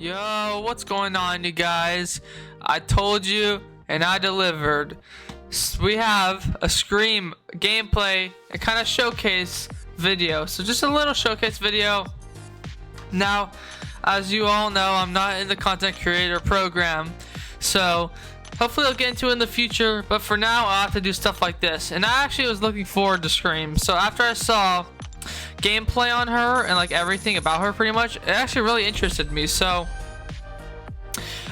Yo, what's going on, you guys? I told you and I delivered. We have a Scream gameplay and kind of showcase video. So just a little showcase video. Now, as you all know, I'm not in the content creator program. So hopefully I'll get into it in the future. But for now, I'll have to do stuff like this. And I actually was looking forward to Scream. So after I saw gameplay on her and like everything about her pretty much, it actually really interested me. So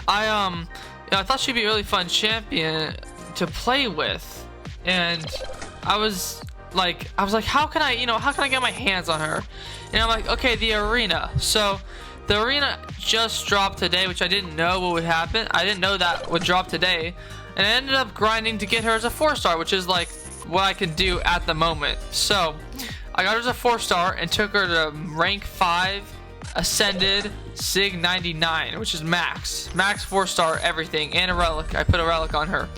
I thought she'd be a really fun champion to play with, and I was like how can I get my hands on her? And I'm like, okay, the arena. So the arena just dropped today, which I didn't know what would happen. I didn't know that would drop today, and I ended up grinding to get her as a 4-star, which is like what I can do at the moment. So I got her as a 4-star and took her to rank 5 ascended sig 99, which is max 4-star everything, and a relic. I put a relic on her.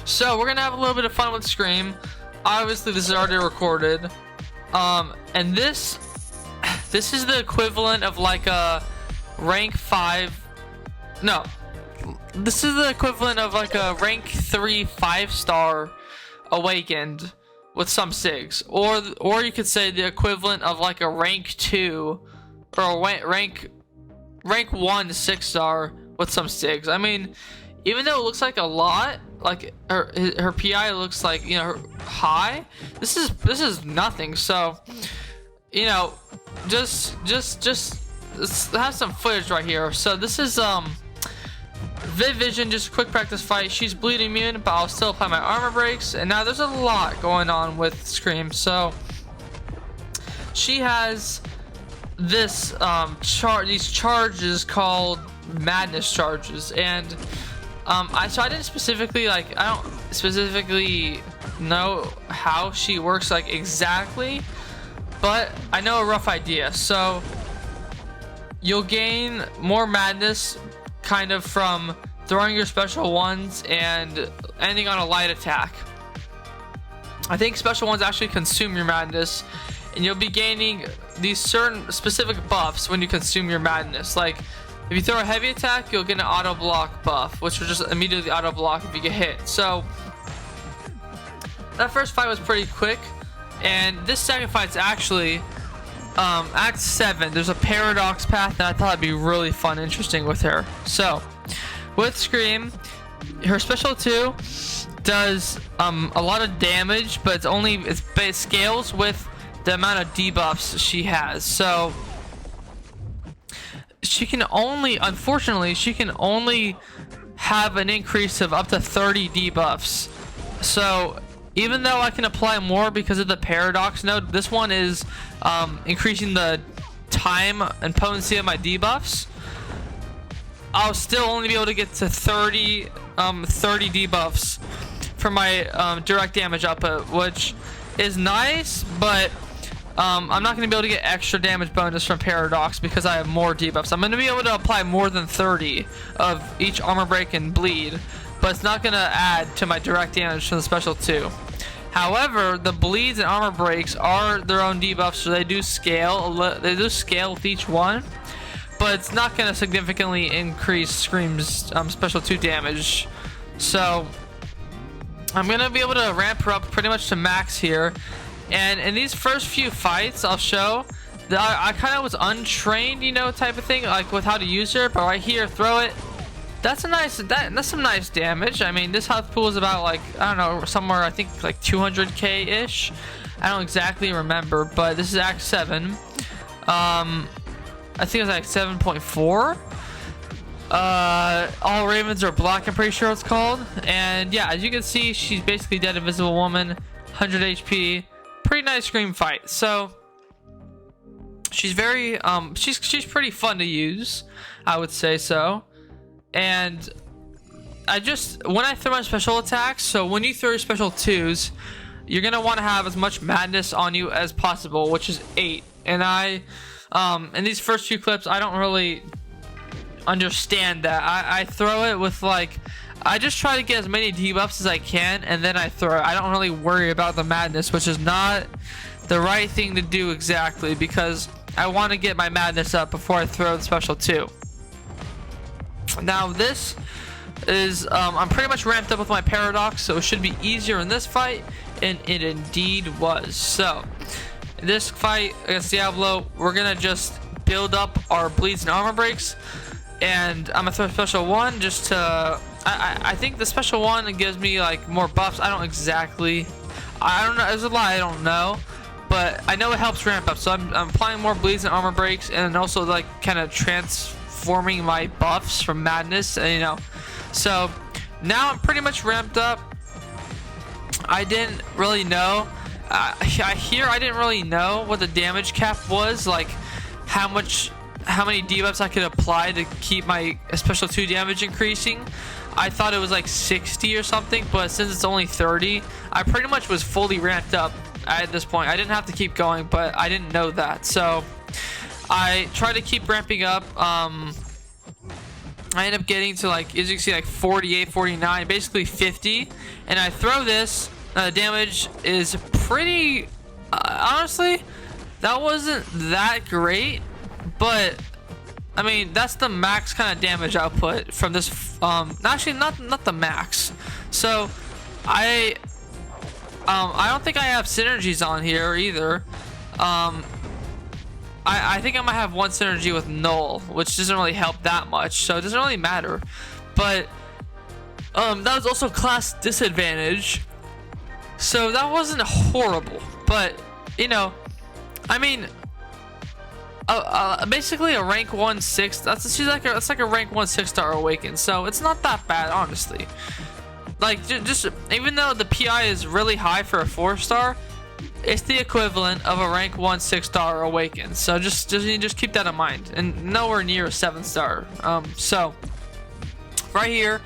So we're gonna have a little bit of fun with Scream. Obviously this is already recorded, and this is the equivalent of like a rank 5, no, this is the equivalent of like a rank 3 5-star awakened with some SIGs, or you could say the equivalent of like a rank 2 or a rank 1 6-star with some SIGs. I mean, even though it looks like a lot, like her PI looks like, you know, high, this is nothing. So, you know, just let's have some footage right here. So this is Vision, just a quick practice fight. She's bleed immune, but I'll still apply my armor breaks. And now there's a lot going on with Scream. So she has this these charges called madness charges, and I didn't specifically I don't specifically know how she works like exactly, but I know a rough idea. So you'll gain more madness kind of from throwing your special ones and ending on a light attack. I think special ones actually consume your madness, and you'll be gaining these certain specific buffs when you consume your madness. Like if you throw a heavy attack, you'll get an auto block buff, which will just immediately auto block if you get hit. So that first fight was pretty quick, and this second fight's actually Act 7. There's a paradox path that I thought it'd be really fun and interesting with her. So with Scream, her special 2 does a lot of damage, but it scales with the amount of debuffs she has. So she can only, unfortunately, have an increase of up to 30 debuffs. So even though I can apply more because of the paradox node, this one is increasing the time and potency of my debuffs. I'll still only be able to get to 30 debuffs for my direct damage output, which is nice, but I'm not going to be able to get extra damage bonus from paradox because I have more debuffs. I'm going to be able to apply more than 30 of each armor break and bleed, but it's not going to add to my direct damage from the special 2. However, the bleeds and armor breaks are their own debuffs, so they do scale. They do scale with each one, but it's not going to significantly increase Scream's special 2 damage. So I'm going to be able to ramp her up pretty much to max here. And in these first few fights, I'll show that I kind of was untrained, you know, type of thing, like with how to use her. But right here, throw it. That's some nice damage. I mean, this health pool is about like, I don't know, somewhere I think like 200k ish. I don't exactly remember, but this is Act 7. I think it was like 7.4. All ravens are black, I'm pretty sure it's called. And yeah, as you can see, she's basically dead invisible woman, 100 HP. Pretty nice Scream fight. So she's very she's pretty fun to use, I would say so. And when I throw my special attacks, so when you throw your special 2s, you're gonna want to have as much madness on you as possible, which is 8. And in these first few clips, I don't really understand that. I throw it with like, I just try to get as many debuffs as I can, and then I throw it. I don't really worry about the madness, which is not the right thing to do exactly, because I want to get my madness up before I throw the special 2. Now this is I'm pretty much ramped up with my paradox, so it should be easier in this fight, and it indeed was. So in this fight against Diablo, we're gonna just build up our bleeds and armor breaks, and I'm gonna throw a special 1 just to I think the special 1 gives me like more buffs. I don't know, there's a lot I don't know, but I know it helps ramp up. So I'm applying more bleeds and armor breaks, and also like kind of transforming my buffs from madness, you know. So now I'm pretty much ramped up. I didn't really know. I didn't really know what the damage cap was, like how many debuffs I could apply to keep my special 2 damage increasing. I thought it was like 60 or something, but since it's only 30, I pretty much was fully ramped up at this point. I didn't have to keep going, but I didn't know that. So I tried to keep ramping up. I end up getting to, like, as you can see, like 48, 49, basically 50. And I throw this. The damage is pretty, honestly, that wasn't that great. But I mean, that's the max kind of damage output from this. Actually, not the max. So I don't think I have synergies on here either. I think I might have 1 synergy with Null, which doesn't really help that much, so it doesn't really matter. But that was also class disadvantage, so that wasn't horrible. But you know, I mean, basically a rank 1 6. That's like a rank 1 6-star awaken, so it's not that bad, honestly. Like just even though the PI is really high for a 4-star. It's the equivalent of a rank 1 6-star awaken, so just keep that in mind, and nowhere near a 7-star. So right here,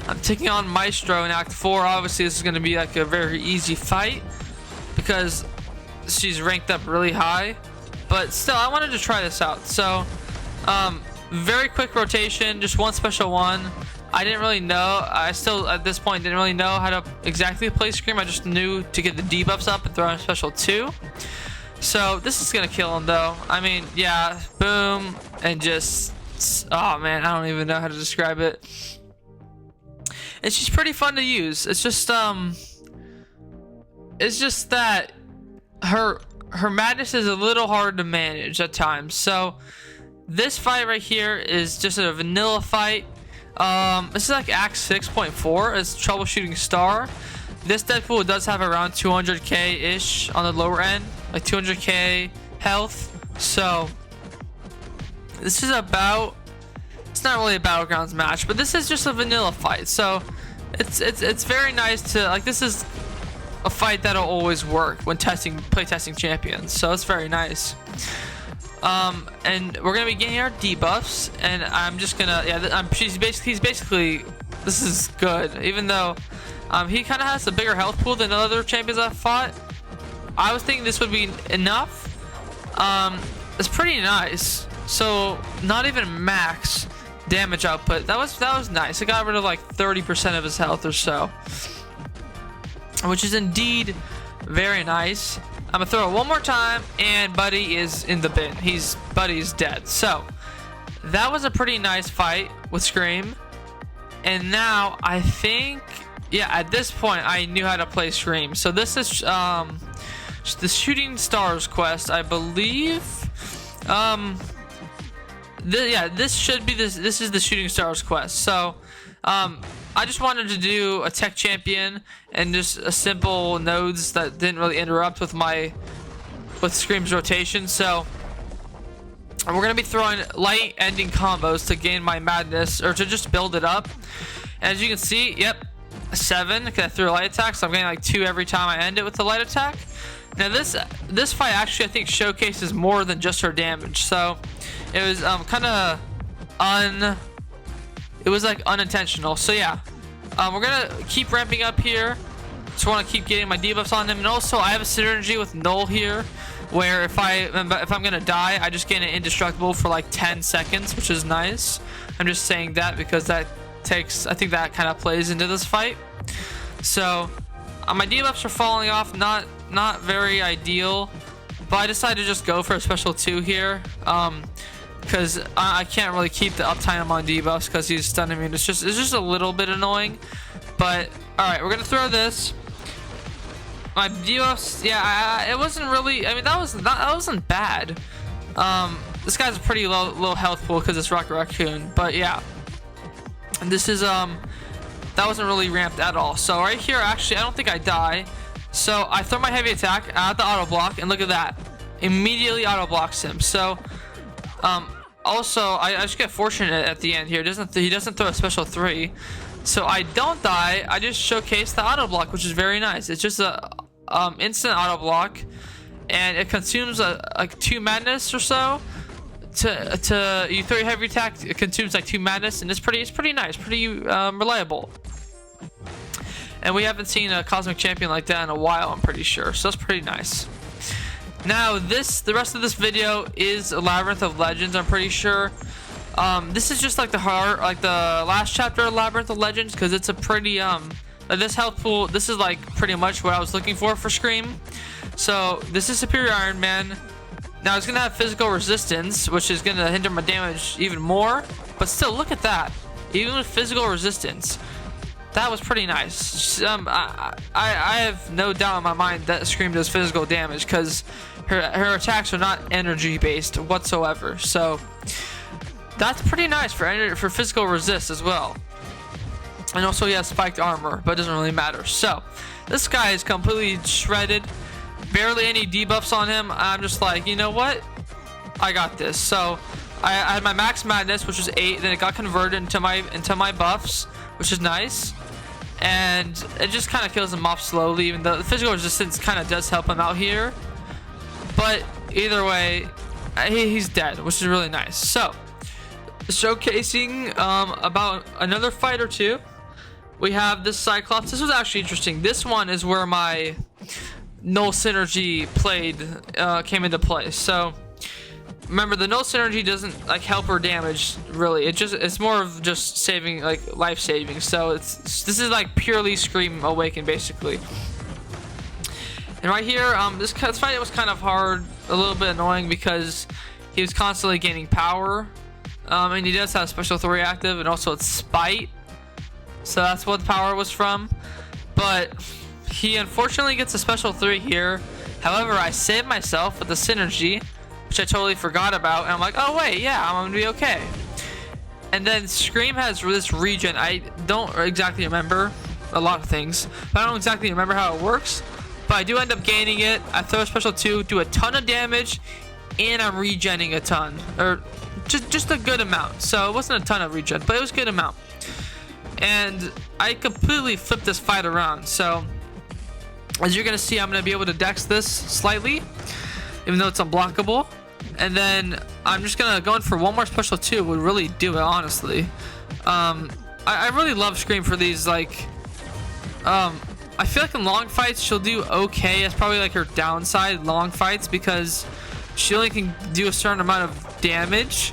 I'm taking on Maestro in Act 4. Obviously, this is going to be like a very easy fight because she's ranked up really high, but still, I wanted to try this out. So very quick rotation, just 1 special 1. I didn't really know. I still, at this point, didn't really know how to exactly play Scream. I just knew to get the debuffs up and throw in a special 2. So this is gonna kill him, though. I mean, yeah, boom, and just, oh man, I don't even know how to describe it. And she's pretty fun to use. It's just that her madness is a little hard to manage at times. So this fight right here is just a vanilla fight. This is like Act 6.4 as Troubleshooting Star. This Deadpool does have around 200k ish on the lower end, like 200k health. So this is about, it's not really a Battlegrounds match, but this is just a vanilla fight. So it's very nice to, like, this is a fight that'll always work when playtesting champions. So it's very nice. And we're gonna be getting our debuffs, and I'm just gonna, yeah, he's basically, this is good, even though he kind of has a bigger health pool than other champions I've fought. I was thinking this would be enough. It's pretty nice. So not even max damage output. That was nice. It got rid of like 30% of his health or so, which is indeed very nice. I'm gonna throw it 1 more time, and Buddy is in the bin. Buddy's dead. So that was a pretty nice fight with Scream. And now I think, yeah, at this point I knew how to play Scream. So this is the Shooting Stars quest, I believe. This should be this is the Shooting Stars quest. So I just wanted to do a tech champion and just a simple nodes that didn't really interrupt with Scream's rotation. So we're gonna be throwing light ending combos to gain my madness, or to just build it up. And as you can see, yep, 7 because I threw a light attack, so I'm getting like 2 every time I end it with the light attack. Now this fight actually I think showcases more than just her damage. So it was it was like unintentional. So yeah, we're gonna keep ramping up here. Just want to keep getting my debuffs on him, and also I have a synergy with Null here, where if I'm gonna die, I just get an indestructible for like 10 seconds, which is nice. I'm just saying that because I think that kind of plays into this fight. So my debuffs are falling off, not very ideal, but I decided to just go for a special 2 here, because I can't really keep the uptime on debuffs because he's stun immune. It's just a little bit annoying. But all right, we're gonna throw this. My debuffs, yeah, it wasn't really. I mean, that wasn't bad. This guy's a pretty low health pool because it's Rocket Raccoon. But yeah, and this is that wasn't really ramped at all. So right here, actually, I don't think I die. So I throw my heavy attack at the auto block, and look at that, immediately auto blocks him. So also I just get fortunate at the end here. He doesn't throw a special 3, so I don't die. I just showcase the auto block, which is very nice. It's just a instant auto block, and it consumes like 2 madness or so. To you throw your heavy attack, it consumes like 2 madness, and it's pretty nice, pretty reliable. And we haven't seen a cosmic champion like that in a while, I'm pretty sure. So that's pretty nice. Now the rest of this video is Labyrinth of Legends, I'm pretty sure. This is just like the last chapter of Labyrinth of Legends, because it's a pretty this health pool. This is like pretty much what I was looking for Scream. So this is Superior Iron Man. Now it's gonna have physical resistance, which is gonna hinder my damage even more. But still, look at that. Even with physical resistance, that was pretty nice. I have no doubt in my mind that Scream does physical damage, because her attacks are not energy based whatsoever. So that's pretty nice for physical resist as well. And also he has spiked armor, but it doesn't really matter. So this guy is completely shredded. Barely any debuffs on him. I'm just like, you know what? I got this. So I had my max madness, which was 8. Then it got converted into my buffs, which is nice. And it just kind of kills him off slowly, even though the physical resistance kind of does help him out here. But either way, he's dead, which is really nice. So showcasing about another fight or two, we have this Cyclops. This was actually interesting. This one is where my null synergy came into play. So remember, the null synergy doesn't like help or damage really. It's more of just saving, like life saving. So this is like purely Scream Awaken basically. And right here, this fight was kind of hard, a little bit annoying, because he was constantly gaining power. And he does have special 3 active, and also it's spite. So that's what the power was from. But he unfortunately gets a special 3 here. However, I saved myself with the synergy, which I totally forgot about. And I'm like, oh wait, yeah, I'm gonna be okay. And then Scream has this regen. I don't exactly remember a lot of things, but I don't exactly remember how it works. But I do end up gaining it. I throw a special 2, do a ton of damage, and I'm regenning a ton, or just a good amount. So it wasn't a ton of regen, but it was a good amount. And I completely flipped this fight around. So as you're gonna see, I'm gonna be able to dex this slightly, even though it's unblockable. And then I'm just gonna go in for one more special 2. Would really do it, honestly. I really love Scream for these, like I feel like in long fights she'll do okay. It's probably like her downside, long fights, because she only can do a certain amount of damage.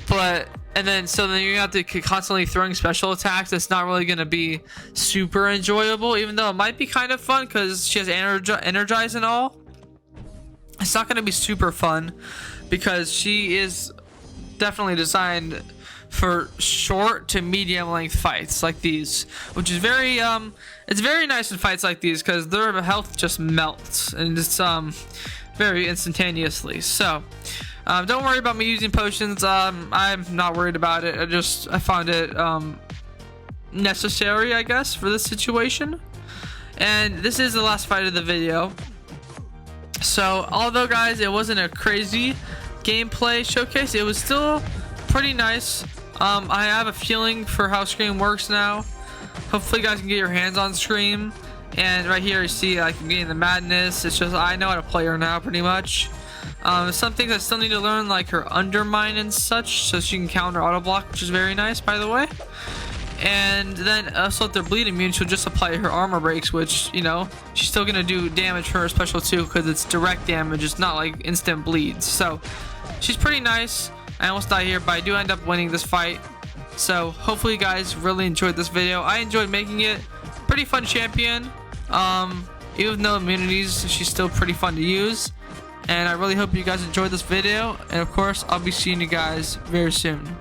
But and then you're gonna have to constantly throwing special attacks. That's not really gonna be super enjoyable, even though it might be kind of fun because she has energize and all. It's not gonna be super fun because she is definitely designed for short to medium length fights like these, which is very it's very nice in fights like these because their health just melts, and it's very instantaneously. So don't worry about me using potions. I'm not worried about it. I found it necessary, I guess, for this situation. And this is the last fight of the video. So although, guys, it wasn't a crazy gameplay showcase, it was still pretty nice. I have a feeling for how Scream works now. Hopefully you guys can get your hands on Scream. And right here you see I can gain the madness. It's just I know how to play her now pretty much. Some things I still need to learn, like her undermine and such, so she can counter auto block, which is very nice, by the way. And then also if they're bleed immune, she'll just apply her armor breaks, which, you know, she's still gonna do damage for her special too, because it's direct damage. It's not like instant bleeds. So she's pretty nice. I almost died here, but I do end up winning this fight. So hopefully you guys really enjoyed this video. I enjoyed making it. Pretty fun champion. Even though immunities, she's still pretty fun to use. And I really hope you guys enjoyed this video. And of course, I'll be seeing you guys very soon.